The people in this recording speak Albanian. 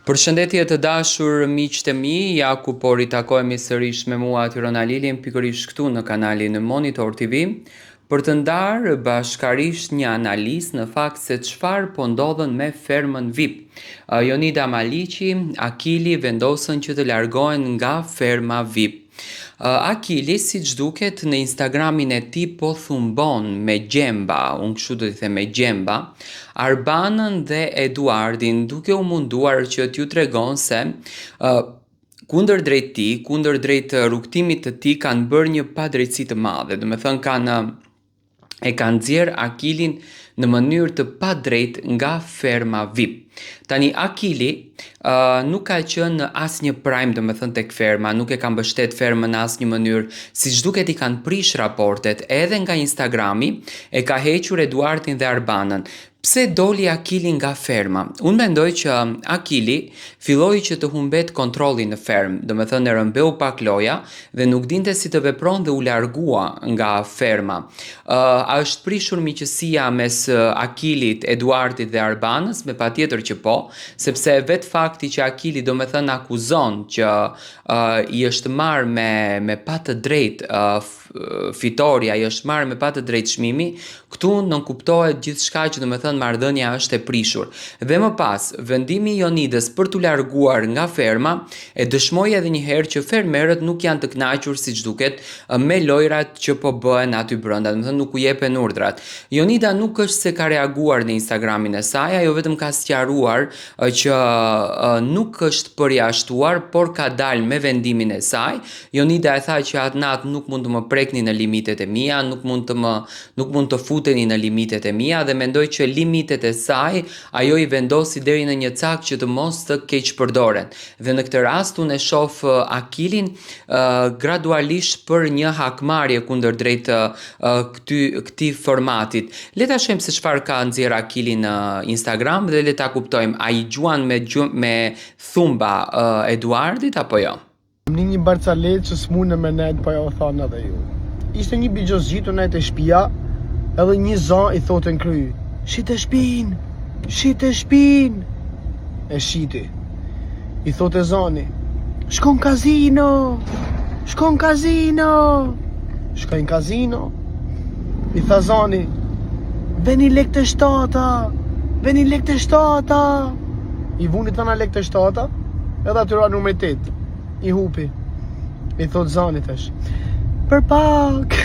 Përshëndetje të dashur miqtë e mi, ja ku po ritakohemi sërish me mua Tyrona Lilin pikërisht këtu në kanalin Monitor TV për të ndarë bashkarisht një analizë në fakt se çfarë po ndodhen me fermën VIP. Jonida Maliqi, Akili vendosën që të largohen nga ferma VIP. Akili, si që duket në Instagramin e ti po thumbon me gjemba, unë kështu do t'i them me gjemba, Arbanën dhe Eduardin, duke u munduar që t'ju tregon se kundër drejt ti, kundër drejt rrugtimit të ti kanë bërë një padrejtësi të madhe, do me thënë e kanë nxjerr Akilin në mënyrë të padrejtë nga ferma VIP. Tani Akili nuk ka qenë në asnjë prime, do me thënë tek ferma, nuk e kanë mbështet fermën në asnjë mënyrë, siç duket i kanë prish raportet edhe nga Instagrami, e ka hequr Eduardin dhe Arbanën. Pse doli Akili nga ferma? Unë mendoj që Akili filloi që të humbet kontrollin në fermë, do me thënë e rëmbeu pak loja dhe nuk dinte si të vepron dhe u largua nga ferma. A është prishur miqësia mes Akilit, Eduardit dhe Arbanës? Me patjetër që po, sepse vetë fakti që Akili do me thënë akuzon që i është marrë me pa të drejtë fitoria, i është marrë me pa të drejtë çmimi, këtu nënkuptohet gjithçka që do me thënë marrëdhënia është e prishur. Dhe më pas, vendimi i Jonidës për t'u larguar nga ferma e dëshmoi edhe një herë që fermerët nuk janë të kënaqur siç duket me lojrat që po bëhen aty brenda, do të thënë nuk u jepen urdhrat. Jonida nuk është se ka reaguar në Instagramin e saj, ajo vetëm ka sqaruar që nuk është përjashtuar, por ka dalë me vendimin e saj. Jonida e tha që atë natë nuk mund të më prekni në limitet e mia, nuk mund të futeni në limitet e mia dhe mendoj që limitet e saj ajo i vendosi deri në një cak që të mos të keqpërdoren. Dhe në këtë rast unë e shoh Akilin gradualisht për një hakmarrje kundër drejt këtij formatit. Le ta shohim se çfarë ka nxjerr Akili në Instagram dhe le ta kuptojmë, a i gjuan me thumba Eduardit apo jo? Një barcalet që s'mune me net, po ja o thanë edhe ju. Ishte një bigjos gjitu net e shpia, edhe një zan i thotë në kry, shite shpin, shite shpin. E shiti. I thotë e zani, shkon kazino, shkon kazino, shkojnë kazino. I tha zani, veni lek të shtata, veni lek të shtata. I vunit të na lek të shtata, edhe atyra numër 8. I hupi. I thot zanit është për pak.